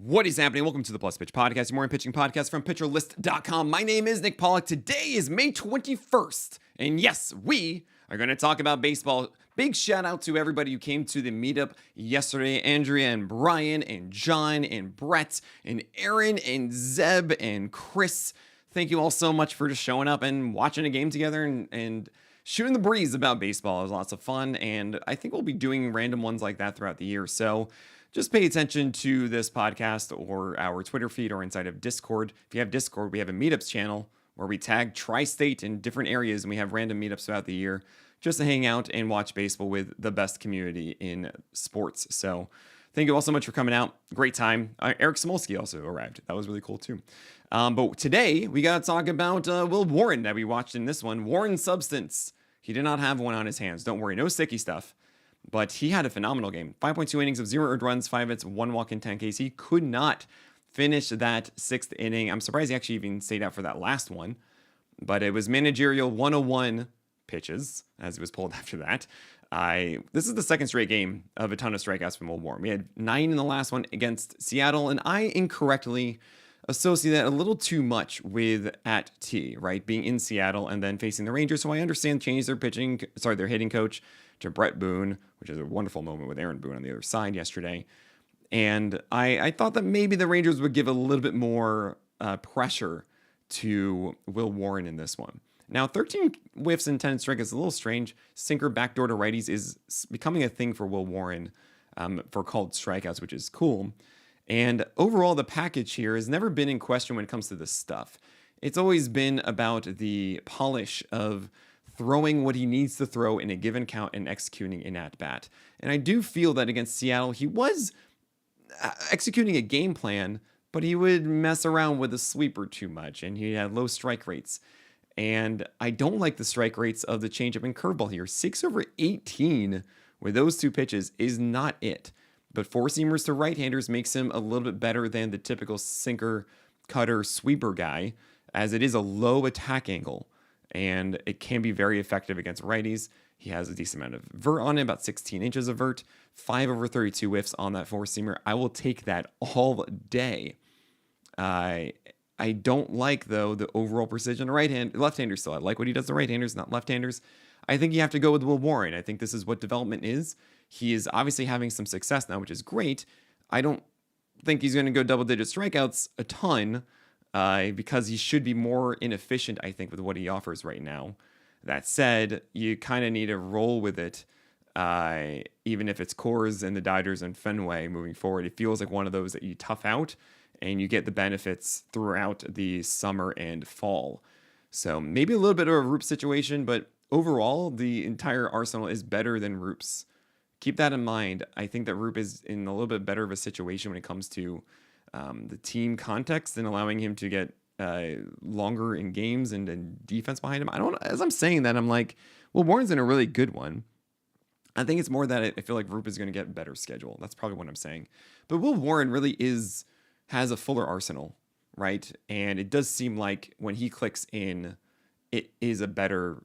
What is happening? Welcome to the Plus Pitch Podcast, your morning pitching podcast from pitcherlist.com. My name is Nick Pollack. Today is May 21st. And yes, we are going to talk about baseball. Big shout out to everybody who came to the meetup yesterday. Andrea and Brian and John and Brett and Aaron and Zeb and Chris. Thank you all so much for just showing up and watching a game together and shooting the breeze about baseball. It was lots of fun. And I think we'll be doing random ones like that throughout the year. So just pay attention to this podcast or our Twitter feed or inside of Discord. If you have Discord, we have a meetups channel where we tag tri-state in different areas, and we have random meetups throughout the year just to hang out and watch baseball with the best community in sports. So thank you all so much for coming out. Great time. Eric Smolsky also arrived. That was really cool too. But today we got to talk about Will Warren that we watched in this one. Warren Substance. He did not have one on his hands. Don't worry, no sticky stuff. But he had a phenomenal game. 5.2 innings of 0 earned runs, 5 hits, 1 walk in 10 Ks. He could not finish that 6th inning. I'm surprised he actually even stayed out for that last one. But it was managerial 101 pitches as he was pulled after that. This is the second straight game of a ton of strikeouts from Will Warren. We had 9 in the last one against Seattle, and I incorrectly associate that a little too much with at T, right? Being in Seattle and then facing the Rangers. So I understand change their hitting coach to Brett Boone, which is a wonderful moment with Aaron Boone on the other side yesterday. And I thought that maybe the Rangers would give a little bit more pressure to Will Warren in this one. Now, 13 whiffs and 10 strikeouts is a little strange. Sinker backdoor to righties is becoming a thing for Will Warren for called strikeouts, which is cool. And overall, the package here has never been in question when it comes to this stuff. It's always been about the polish of throwing what he needs to throw in a given count and executing an at-bat. And I do feel that against Seattle, he was executing a game plan, but he would mess around with a sweeper too much, and he had low strike rates. And I don't like the strike rates of the changeup and curveball here. 6/18 with those two pitches is not it. But four-seamers to right-handers makes him a little bit better than the typical sinker, cutter, sweeper guy, as it is a low attack angle. And it can be very effective against righties. He has a decent amount of vert on it, about 16 inches of vert, 5/32 whiffs on that four-seamer. I will take that all day. I don't like, though, the overall precision of left-handers still. I like what he does to right-handers, not left-handers. I think you have to go with Will Warren. I think this is what development is. He is obviously having some success now, which is great. I don't think he's going to go double-digit strikeouts a ton, because he should be more inefficient, I think, with what he offers right now. That said, you kind of need to roll with it, even if it's Coors and the Dodgers and Fenway moving forward. It feels like one of those that you tough out, and you get the benefits throughout the summer and fall. So maybe a little bit of a Roop situation, but overall, the entire arsenal is better than Roop's. Keep that in mind. I think that Roop is in a little bit better of a situation when it comes to the team context and allowing him to get longer in games and defense behind him. As I'm saying that, I'm like, well, Warren's in a really good one. I think it's more that I feel like Roop is going to get a better schedule. That's probably what I'm saying. But Will Warren really has a fuller arsenal, right? And it does seem like when he clicks in, it is a better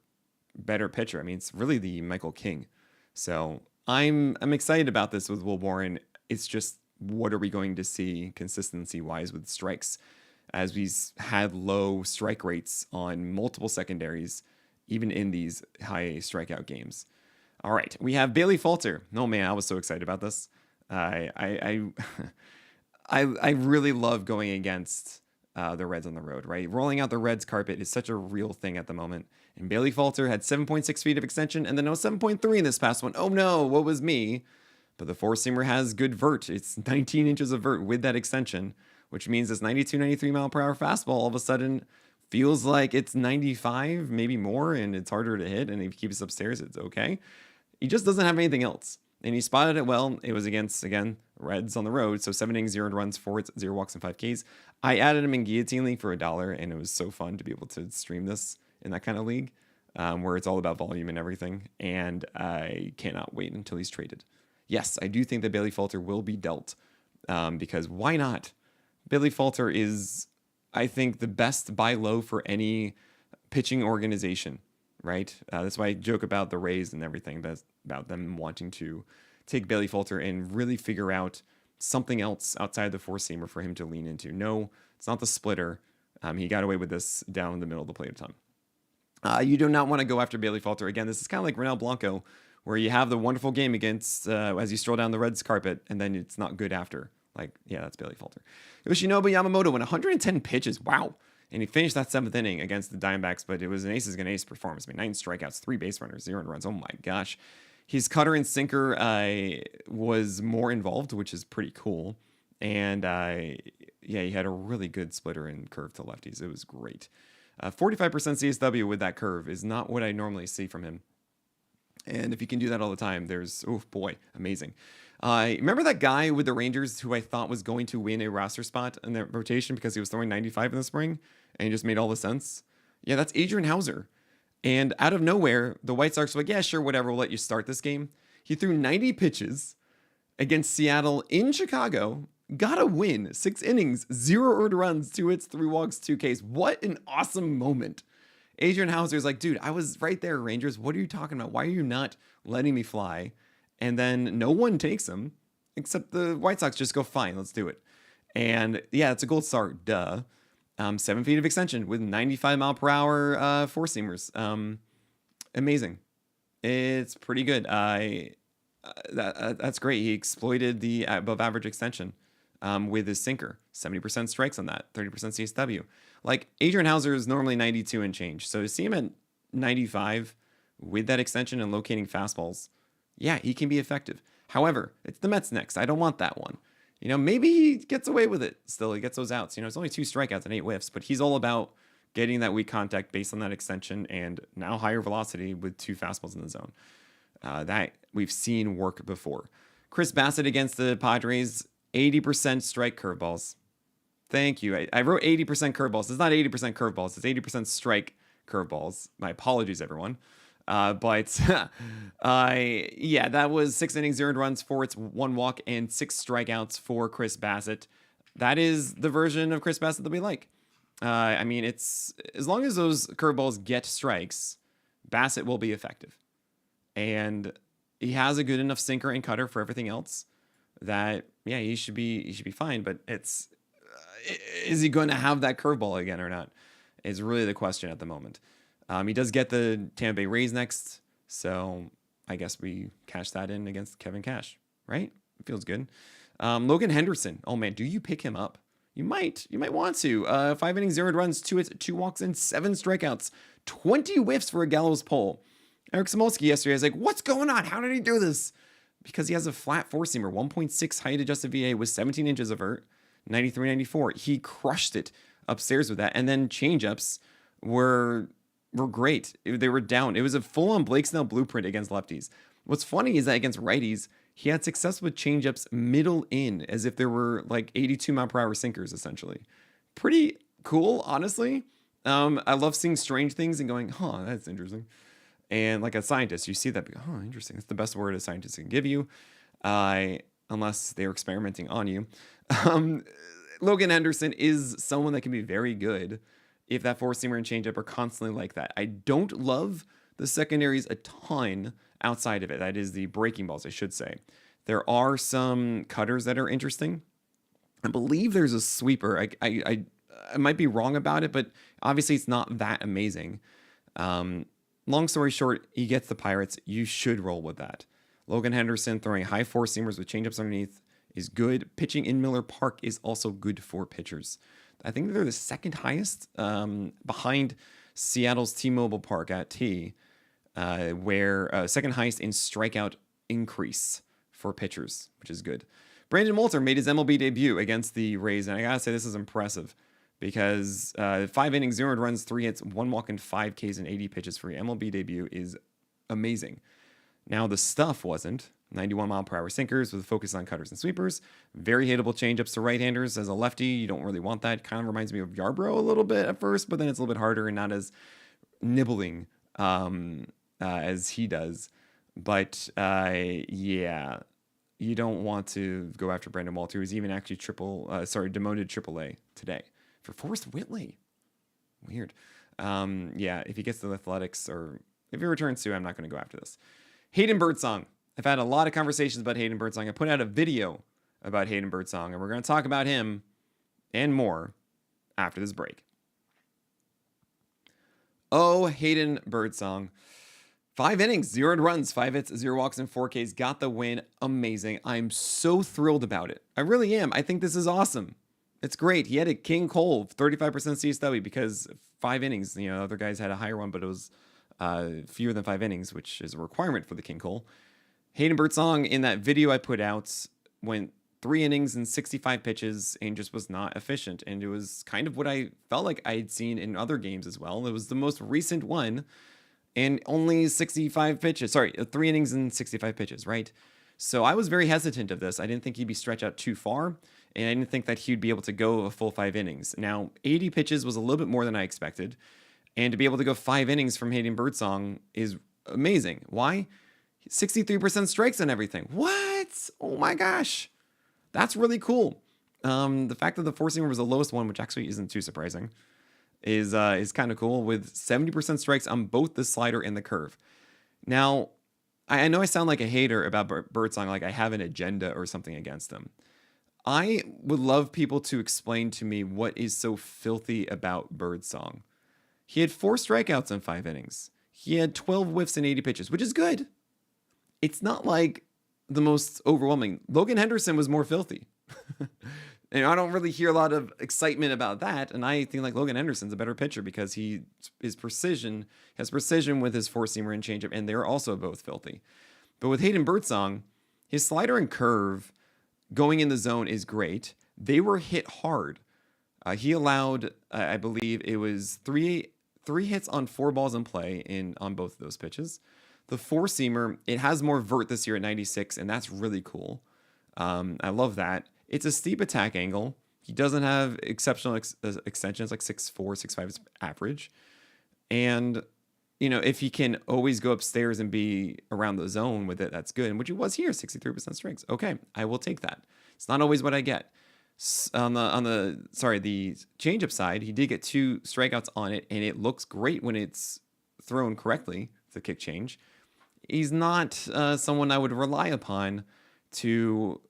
pitcher. I mean, it's really the Michael King. So I'm excited about this with Will Warren. It's just, what are we going to see consistency-wise with strikes, as we've had low strike rates on multiple secondaries, even in these high strikeout games. All right, we have Bailey Falter. Oh man, I was so excited about this. I really love going against the Reds on the road, right? Rolling out the Reds carpet is such a real thing at the moment. And Bailey Falter had 7.6 feet of extension, and then 7.3 in this past one. Oh no, what was me? But the four-seamer has good vert. It's 19 inches of vert with that extension, which means this 92, 93 mile per hour fastball all of a sudden feels like it's 95, maybe more, and it's harder to hit. And if he keeps it upstairs, it's okay. He just doesn't have anything else. And he spotted it well. It was against, again, Reds on the road. So 7 innings, 0 runs, 4 hits, 0 walks, and 5 Ks. I added him in Guillotine League for $1, and it was so fun to be able to stream this in that kind of league, where it's all about volume and everything. And I cannot wait until he's traded. Yes, I do think that Bailey Falter will be dealt, because why not? Bailey Falter is, I think, the best buy low for any pitching organization, right? That's why I joke about the Rays and everything, about them wanting to take Bailey Falter and really figure out something else outside the four-seamer for him to lean into. No, it's not the splitter. He got away with this down the middle of the plate a ton. You do not want to go after Bailey Falter. Again, this is kind of like Ronel Blanco, where you have the wonderful game against as you stroll down the Reds carpet, and then it's not good after. Like, yeah, that's Bailey Falter. Yoshinobu Yamamoto went 110 pitches. Wow. And he finished that 7th inning against the Diamondbacks, but it was an ace performance. I mean, 9 strikeouts, 3 base runners, 0 runs. Oh my gosh. His cutter and sinker was more involved, which is pretty cool. And he had a really good splitter and curve to lefties. It was great. 45% CSW with that curve is not what I normally see from him. And if you can do that all the time, there's, oh boy, amazing. Remember that guy with the Rangers who I thought was going to win a roster spot in their rotation because he was throwing 95 in the spring and he just made all the sense? Yeah, that's Adrian Hauser. And out of nowhere, the White Sox were like, yeah, sure, whatever, we'll let you start this game. He threw 90 pitches against Seattle in Chicago, got a win, 6 innings, 0 earned runs, 2 hits, 3 walks, 2 Ks. What an awesome moment. Adrian Hauser is like, dude, I was right there, Rangers. What are you talking about? Why are you not letting me fly? And then no one takes him, except the White Sox just go, fine, let's do it. And yeah, it's a gold star, duh. 7 feet of extension with 95 mile per hour four-seamers. Amazing. It's pretty good. That's great. He exploited the above average extension with his sinker. 70% strikes on that, 30% CSW. Like, Adrian Hauser is normally 92 and change. So to see him at 95 with that extension and locating fastballs, yeah, he can be effective. However, it's the Mets next. I don't want that one. You know, maybe he gets away with it still. He gets those outs. You know, it's only 2 strikeouts and 8 whiffs, but he's all about getting that weak contact based on that extension and now higher velocity with 2 fastballs in the zone. That we've seen work before. Chris Bassett against the Padres, 80% strike curveballs. Thank you. I wrote 80% curveballs. It's not 80% curveballs. It's 80% strike curveballs. My apologies, everyone. But yeah, that was 6 innings, 0 runs, 4 hits, 1 walk, and 6 strikeouts for Chris Bassett. That is the version of Chris Bassett that we like. I mean, it's as long as those curveballs get strikes, Bassett will be effective. And he has a good enough sinker and cutter for everything else that, yeah, he should be fine. But it's is he going to have that curveball again or not? Is really the question at the moment. He does get the Tampa Bay Rays next, so I guess we cash that in against Kevin Cash, right? It feels good. Logan Henderson. Oh man, do you pick him up? You might want to. 5 innings, 0 runs, 2 hits, 2 walks, and 7 strikeouts. 20 whiffs for a gallows pole. Eric Samolsky yesterday was like, what's going on? How did he do this? Because he has a flat four-seamer, 1.6 height adjusted VA with 17 inches of vert, 93-94. He crushed it upstairs with that. And then changeups were great. They were down. It was a full-on Blake Snell blueprint against lefties. What's funny is that against righties, he had success with changeups middle in, as if there were like 82 mile per hour sinkers, essentially. Pretty cool, honestly. I love seeing strange things and going, huh, that's interesting. And like a scientist, you see that, oh, interesting. That's the best word a scientist can give you, unless they're experimenting on you. Logan Henderson is someone that can be very good if that four-seamer and changeup are constantly like that. I don't love the secondaries a ton outside of it. That is the breaking balls, I should say. There are some cutters that are interesting. I believe there's a sweeper. I might be wrong about it, but obviously it's not that amazing. Long story short, he gets the Pirates. You should roll with that. Logan Henderson throwing high four-seamers with changeups underneath is good. Pitching in Miller Park is also good for pitchers. I think they're the second highest behind Seattle's T-Mobile Park at T, where second highest in strikeout increase for pitchers, which is good. Brandon Moulter made his MLB debut against the Rays, and I gotta say this is impressive because 5 innings, 0 runs, 3 hits, 1 walk, and 5 Ks and 80 pitches for your MLB debut is amazing. Now the stuff wasn't. 91 mile per hour sinkers with a focus on cutters and sweepers. Very hittable changeups to right-handers. As a lefty, you don't really want that. Kind of reminds me of Yarbrough a little bit at first, but then it's a little bit harder and not as nibbling as he does. But yeah, you don't want to go after Brandon Moulter, who's even actually demoted AAA today for Forrest Whitley. Weird. Yeah, if he gets to the Athletics or if he returns to, I'm not going to go after this. Hayden Birdsong. I've had a lot of conversations about Hayden Birdsong. I put out a video about Hayden Birdsong, and we're going to talk about him and more after this break. Oh, Hayden Birdsong. 5 innings, 0 earned runs, 5 hits, 0 walks, and 4 Ks. Got the win. Amazing. I'm so thrilled about it. I really am. I think this is awesome. It's great. He had a King Cole, 35% CSW, because 5 innings. Other guys had a higher one, but it was fewer than 5 innings, which is a requirement for the King Cole. Hayden Birdsong, in that video I put out, went 3 innings and 65 pitches and just was not efficient. And it was kind of what I felt like I had seen in other games as well. It was the most recent one. And only 65 pitches. Sorry, 3 innings and 65 pitches, right? So I was very hesitant of this. I didn't think he'd be stretched out too far, and I didn't think that he'd be able to go a full 5 innings. Now, 80 pitches was a little bit more than I expected, and to be able to go 5 innings from Hayden Birdsong is amazing. Why? 63% strikes and everything. What? Oh my gosh. That's really cool. The fact that the 4-seamer was the lowest one, which actually isn't too surprising, is kind of cool, with 70% strikes on both the slider and the curve. Now, I know I sound like a hater about Birdsong, like I have an agenda or something against him. I would love people to explain to me what is so filthy about Birdsong. He had 4 strikeouts in 5 innings. He had 12 whiffs and 80 pitches, which is good. It's not like the most overwhelming. Logan Henderson was more filthy. And I don't really hear a lot of excitement about that. And I think like Logan Henderson's a better pitcher because has precision with his 4-seamer and changeup, and they're also both filthy. But with Hayden Birdsong, his slider and curve going in the zone is great. They were hit hard. He allowed, I believe it was three hits on 4 balls in play on both of those pitches. The 4-seamer, it has more vert this year at 96, and that's really cool. I love that. It's a steep attack angle. He doesn't have exceptional extensions, like 6'4", 6'5" is average. And, if he can always go upstairs and be around the zone with it, that's good. And which he was here, 63% strikes. Okay, I will take that. It's not always what I get. On the changeup side, he did get 2 strikeouts on it, and it looks great when it's thrown correctly, the kick change. He's not someone I would rely upon to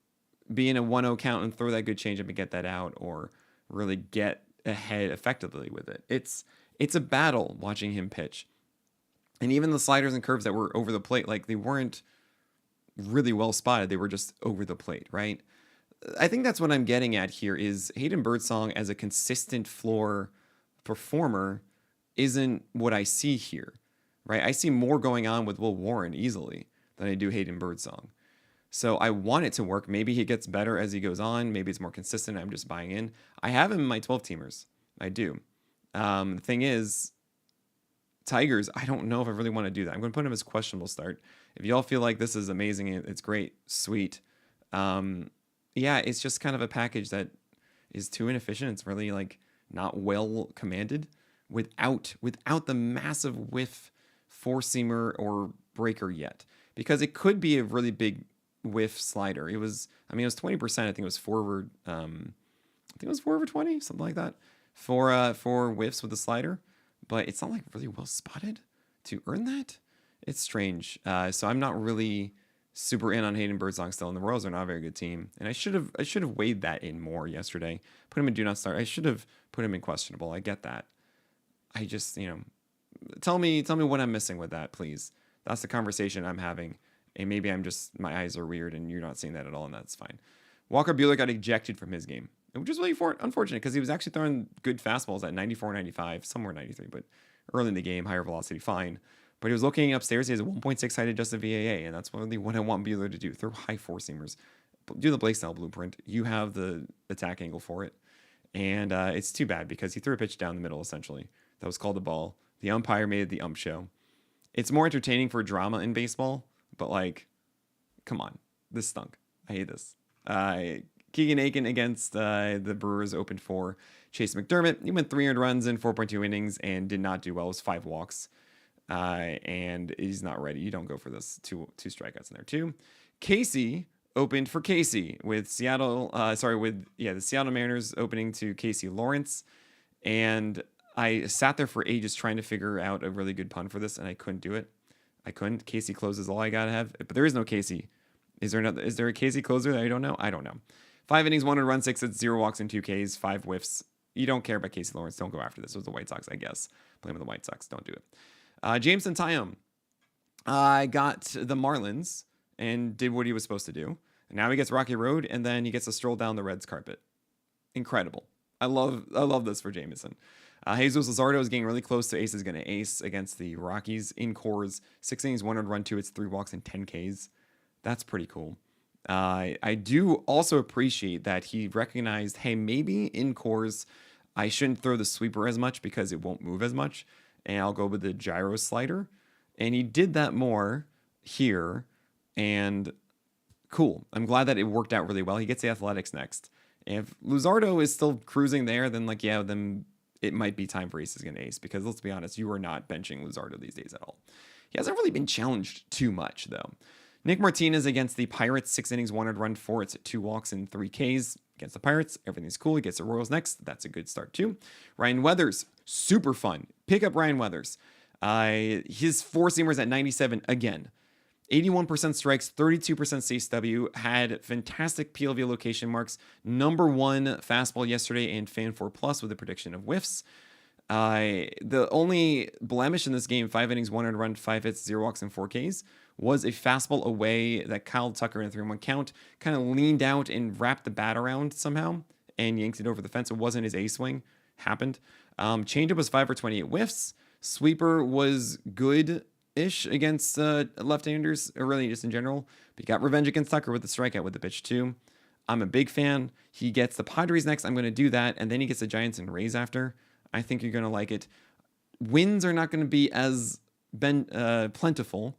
be in a 1-0 count and throw that good changeup and get that out, or really get ahead effectively with it. It's a battle watching him pitch. And even the sliders and curves that were over the plate, like they weren't really well spotted. They were just over the plate, right? I think that's what I'm getting at here is Hayden Birdsong as a consistent floor performer isn't what I see here, right? I see more going on with Will Warren easily than I do Hayden Birdsong. So I want it to work. Maybe he gets better as he goes on. Maybe it's more consistent. I'm just buying in. I have him in my 12-teamers. I do. The thing is, Tigers, I don't know if I really want to do that. I'm going to put him as questionable start. If y'all feel like this is amazing, it's great, sweet. It's just kind of a package that is too inefficient. It's really like not well commanded without the massive whiff 4-seamer or breaker yet. Because it could be a really big whiff slider. It was 20%. I think it was forward. I think it was 4 over 20, something like that, for whiffs with the slider. But it's not like really well spotted to earn that. It's strange. So I'm not really super in on Hayden Birdsong still, and the Royals are not a very good team. And I should have weighed that in more yesterday. Put him in do not start. I should have put him in questionable. I get that. I just tell me what I'm missing with that, please. That's the conversation I'm having. And maybe my eyes are weird and you're not seeing that at all, and that's fine. Walker Buehler got ejected from his game, which is really unfortunate because he was actually throwing good fastballs at 94, 95, somewhere 93, but early in the game, higher velocity, fine. But he was looking upstairs. He has a 1.6 height adjusted VAA, and that's really what I want Buehler to do. Throw high 4-seamers. Do the Blake Snell blueprint. You have the attack angle for it. And it's too bad because he threw a pitch down the middle, essentially. That was called a ball. The umpire made it the ump show. It's more entertaining for drama in baseball, but come on. This stunk. I hate this. Keegan Aken against the Brewers opened for Chase McDermott. He went 3 earned runs in 4.2 innings and did not do well. It was 5 walks. And he's not ready. You don't go for this. Two strikeouts in there too. Casey opened for Casey with the Seattle Mariners opening to Casey Lawrence. And I sat there for ages trying to figure out a really good pun for this, and I couldn't do it. Casey closes all I gotta have, but there is no Casey. Is there a Casey closer that I don't know? I don't know. 5 innings, 1 run, 6 hits, 0 walks, and 2 Ks, 5 whiffs. You don't care about Casey Lawrence. Don't go after this. It was the White Sox, I guess. Blame the White Sox. Don't do it. Jameson Taillon. I got the Marlins and did what he was supposed to do. And now he gets Rocky Road, and then he gets to stroll down the Reds carpet. Incredible. I love this for Jameson. Jesus Luzardo is getting really close to ace is going to ace against the Rockies in cores. 6 innings, 1 run, 2 hits, 3 walks, and 10 Ks. That's pretty cool. I do also appreciate that he recognized, hey, maybe in cores I shouldn't throw the sweeper as much because it won't move as much, and I'll go with the gyro slider. And he did that more here, and cool. I'm glad that it worked out really well. He gets the athletics next. And if Luzardo is still cruising there, then then it might be time for ace is going to ace, because let's be honest, you are not benching Luzardo these days at all. He hasn't really been challenged too much, though. Nick Martinez against the Pirates, 6 innings, 1 run, 4 hits, 2 walks, and 3 Ks. Against the Pirates, everything's cool. He gets the Royals next. That's a good start, too. Ryan Weathers, super fun. Pick up Ryan Weathers. His four-seamers at 97 again. 81% strikes, 32% CSW, had fantastic PLV location marks. Number 1 fastball yesterday and Fan 4 Plus with a prediction of whiffs. The only blemish in this game, 5 innings, 1 run, 5 hits, 0 walks, and 4 Ks, was a fastball away that Kyle Tucker in a 3-1 count kind of leaned out and wrapped the bat around somehow and yanked it over the fence. It wasn't his A swing. Happened. Changeup was 5 for 28 whiffs. Sweeper was good-ish against left-handers, or really just in general. But he got revenge against Tucker with the strikeout with the pitch, too. I'm a big fan. He gets the Padres next. I'm going to do that. And then he gets the Giants and Rays after. I think you're going to like it. Wins are not going to be as plentiful,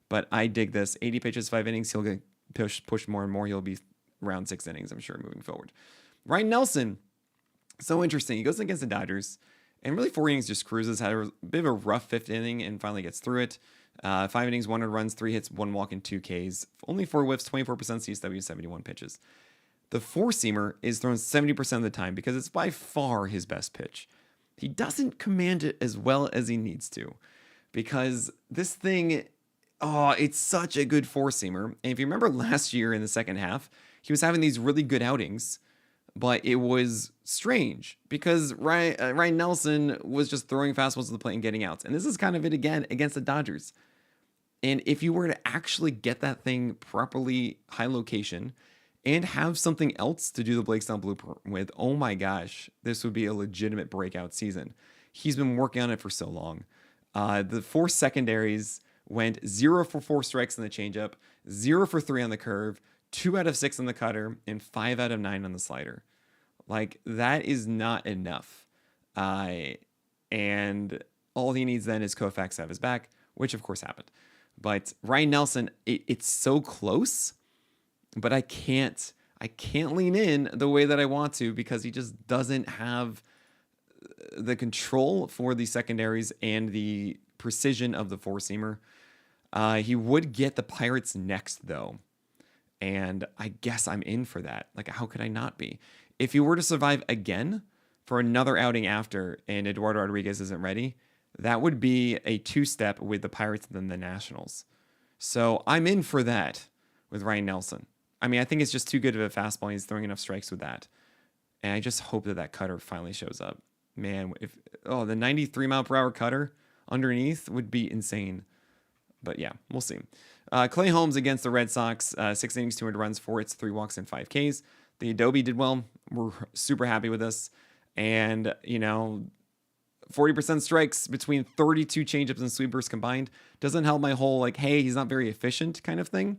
but I dig this. 80 pitches, 5 innings. He'll get pushed more and more. He'll be around 6 innings, I'm sure, moving forward. Ryan Nelson, so interesting. He goes against the Dodgers, and really 4 innings just cruises. Had a bit of a rough 5th inning and finally gets through it. 5 innings, 1 runs, 3 hits, 1 walk, and 2 Ks. Only 4 whiffs, 24% CSW, 71 pitches. The 4-seamer is thrown 70% of the time because it's by far his best pitch. He doesn't command it as well as he needs to, because this thing, it's such a good 4-seamer. And if you remember last year in the second half, he was having these really good outings, but it was strange because Ryan Nelson was just throwing fastballs to the plate and getting outs. And this is kind of it again against the Dodgers. And if you were to actually get that thing properly high location and have something else to do the Blake Snell blueprint with, oh my gosh, this would be a legitimate breakout season. He's been working on it for so long. The 4 secondaries went 0 for 4 strikes on the changeup, 0 for 3 on the curve, 2 out of 6 on the cutter, and 5 out of 9 on the slider. Like, that is not enough. And all he needs then is Koufax to have his back, which of course happened. But Ryan Nelson, it's so close, but I can't lean in the way that I want to because he just doesn't have the control for the secondaries and the precision of the 4-seamer. He would get the Pirates next, though. And I guess I'm in for that. Like, how could I not be? If he were to survive again for another outing after and Eduardo Rodriguez isn't ready, that would be a 2-step with the Pirates and then the Nationals. So I'm in for that with Ryan Nelson. I mean, I think it's just too good of a fastball. He's throwing enough strikes with that. And I just hope that cutter finally shows up. Man, the 93 mile per hour cutter underneath would be insane. But yeah, we'll see. Clay Holmes against the Red Sox, 6 innings, 200 runs, 4 hits, 3 walks, and 5 Ks. The Adobe did well. We're super happy with this. And, 40% strikes between 32 changeups and sweepers combined doesn't help my whole, hey, he's not very efficient kind of thing.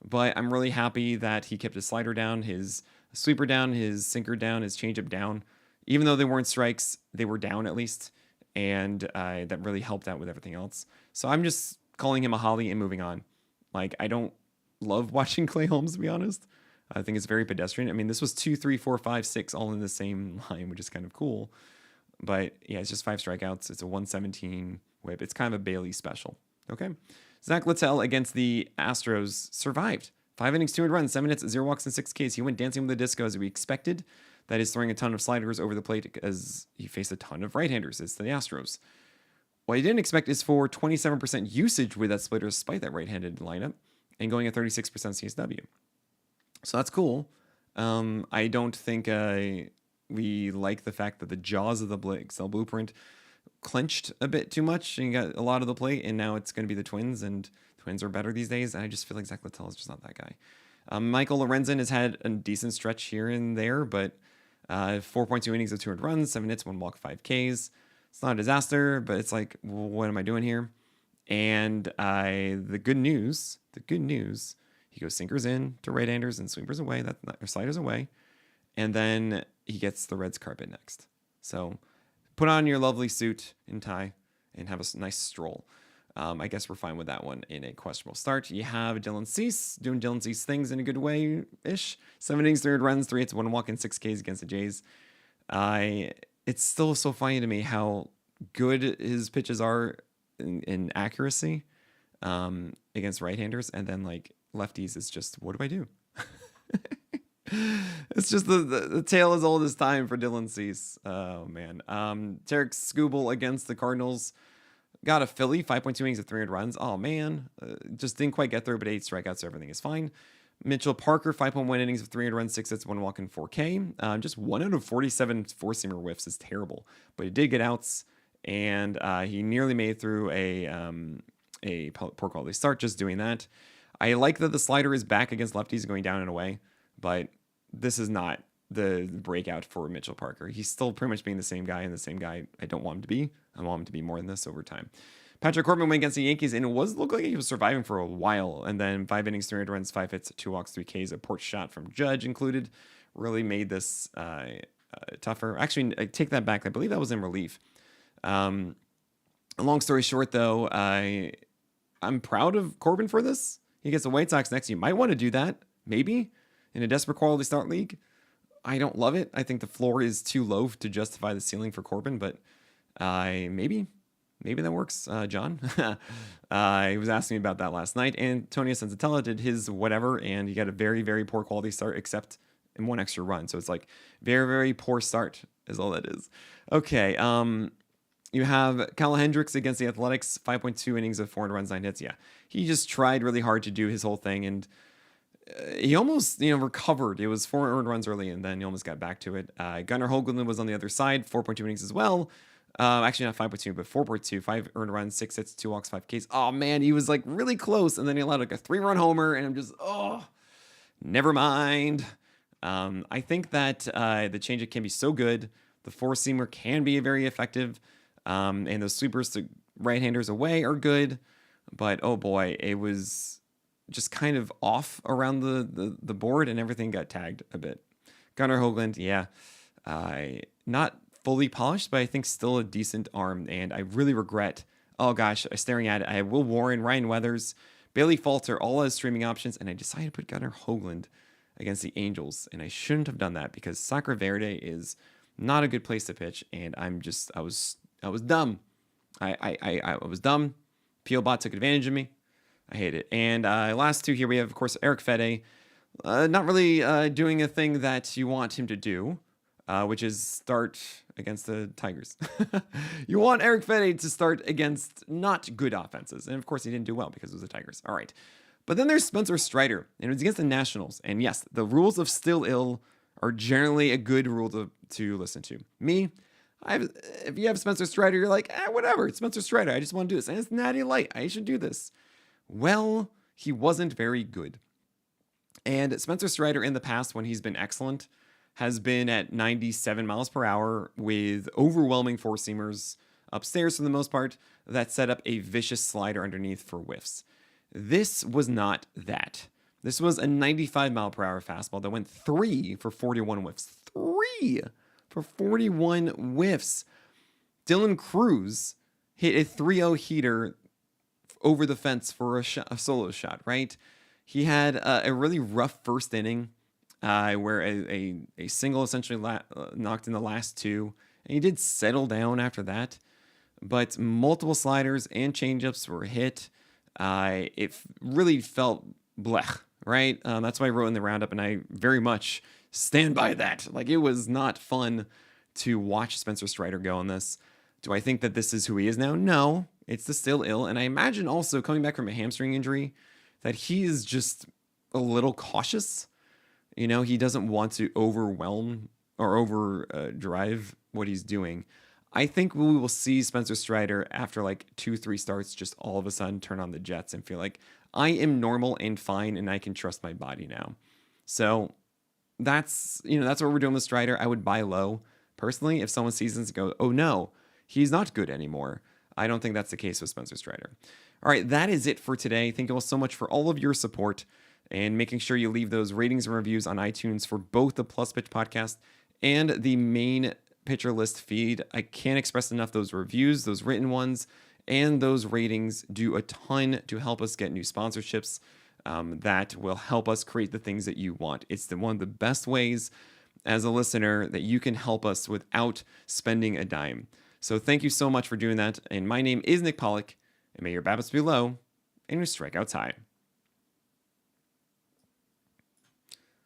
But I'm really happy that he kept his slider down, his sweeper down, his sinker down, his changeup down. Even though they weren't strikes, they were down at least. And that really helped out with everything else. So I'm just calling him a Holly and moving on. I don't love watching Clay Holmes, to be honest. I think it's very pedestrian. I mean, this was 2, 3, 4, 5, 6 all in the same line, which is kind of cool. But yeah, it's just 5 strikeouts. It's a 117 whip. It's kind of a Bailey special. Okay. Zach Littell against the Astros survived. 5 innings, 200 runs, 7 hits, 0 walks, and 6 Ks. He went dancing with the disco as we expected. That is throwing a ton of sliders over the plate as he faced a ton of right-handers. It's the Astros. What I didn't expect is for 27% usage with that splitter despite that right-handed lineup and going at 36% CSW. So that's cool. I don't think we like the fact that the jaws of the Excel blueprint clenched a bit too much and got a lot of the plate, and now it's going to be the Twins, and Twins are better these days. And I just feel like Zach Littell is just not that guy. Michael Lorenzen has had a decent stretch here and there, but 4.2 innings of 200 runs, 7 hits, 1 walk, 5 Ks. It's not a disaster, but it's like, well, what am I doing here? And the good news, he goes sinkers in to right-handers and sweepers away, or sliders away, and then he gets the Reds carpet next. So put on your lovely suit and tie and have a nice stroll. I guess we're fine with that one in a questionable start. You have Dylan Cease doing Dylan Cease things in a good way-ish. 7 innings, 3 runs, 3 hits, 1 walk, and 6 Ks against the Jays. It's still so funny to me how good his pitches are in accuracy against right-handers, and then like lefties is just, what do I do? It's just the tale as old as time for Dylan Cease. Oh man. Tarek Skubal against the Cardinals. Got a Philly, 5.2 innings of 300 runs. Oh man, just didn't quite get through, but 8 strikeouts, so everything is fine. Mitchell Parker, 5.1 innings of 300 runs, 6 hits, 1 walk, and 4K. Just 1 out of 47 four-seamer whiffs is terrible, but he did get outs, and he nearly made through a poor quality start just doing that. I like that the slider is back against lefties going down and away, but this is not the breakout for Mitchell Parker. He's still pretty much being the same guy, and the same guy I don't want him to be. I want him to be more than this over time. Patrick Corbin went against the Yankees, and it looked like he was surviving for a while. And then 5 innings, 300 runs, 5 hits, 2 walks, 3 Ks, a porch shot from Judge included, really made this tougher. Actually, I take that back. I believe that was in relief. Long story short, though, I'm proud of Corbin for this. He gets the White Sox next. You might want to do that, maybe, in a desperate quality start league. I don't love it. I think the floor is too low to justify the ceiling for Corbin, but maybe that works, John. He was asking me about that last night. Antonio Senzatella did his whatever, and he got a very, very poor quality start, except in 1 extra run. So it's like very, very poor start is all that is. Okay. You have Kyle Hendricks against the Athletics, 5.2 innings of 400 runs, 9 hits. Yeah, he just tried really hard to do his whole thing, and he almost, recovered. It was 4 earned runs early, and then he almost got back to it. Gunnar Hoagland was on the other side, 4.2 innings as well. Actually, not 5.2, but 4.2. 5 earned runs, 6 hits, 2 walks, 5 Ks. Oh, man, he was, like, really close, and then he allowed, like, a 3-run homer, and I'm just, never mind. I think that the changeup can be so good. The four-seamer can be very effective, and those sweepers to right-handers away are good, but, oh, boy, it was just kind of off around the board, and everything got tagged a bit. Gunnar Hoagland, yeah, not fully polished, but I think still a decent arm, and I really regret, staring at it, I have Will Warren, Ryan Weathers, Bailey Falter, all as streaming options, and I decided to put Gunnar Hoagland against the Angels, and I shouldn't have done that, because Sacra Verde is not a good place to pitch, and I was dumb. I was dumb. Peelbot took advantage of me. I hate it. And last two here, we have, of course, Eric Fede. Not really doing a thing that you want him to do, which is start against the Tigers. You want Eric Fede to start against not good offenses. And, of course, he didn't do well because it was the Tigers. All right. But then there's Spencer Strider, and it was against the Nationals. And, yes, the rules of still ill are generally a good rule to listen to. If you have Spencer Strider, you're like, whatever, it's Spencer Strider. I just want to do this. And it's Natty Light. I should do this. Well, he wasn't very good. And Spencer Strider in the past, when he's been excellent, has been at 97 miles per hour with overwhelming four-seamers upstairs for the most part that set up a vicious slider underneath for whiffs. This was not that. This was a 95 mile per hour fastball that went 3 for 41 whiffs. 3 for 41 whiffs. Dylan Cruz hit a 3-0 heater over the fence for a solo shot, right? He had a really rough first inning where a single essentially knocked in the last 2. And he did settle down after that. But multiple sliders and changeups were hit. It really felt blech, right? That's why I wrote in the roundup, and I very much stand by that. Like, it was not fun to watch Spencer Strider go on this. Do I think that this is who he is now? No, it's the still ill. And I imagine also coming back from a hamstring injury that he is just a little cautious. He doesn't want to overwhelm or over drive what he's doing. I think we will see Spencer Strider after like 2-3 starts just all of a sudden turn on the jets and feel like I am normal and fine and I can trust my body now. So that's what we're doing with Strider. I would buy low personally if someone sees this and go, oh no, he's not good anymore. I don't think that's the case with Spencer Strider. All right, that is it for today. Thank you all so much for all of your support and making sure you leave those ratings and reviews on iTunes for both the Plus Pitch podcast and the main Pitcher List feed. I can't express enough those reviews, those written ones, and those ratings do a ton to help us get new sponsorships that will help us create the things that you want. It's one of the best ways as a listener that you can help us without spending a dime. So thank you so much for doing that. And my name is Nick Pollack, and may your BABIPs be low and your strikeouts high.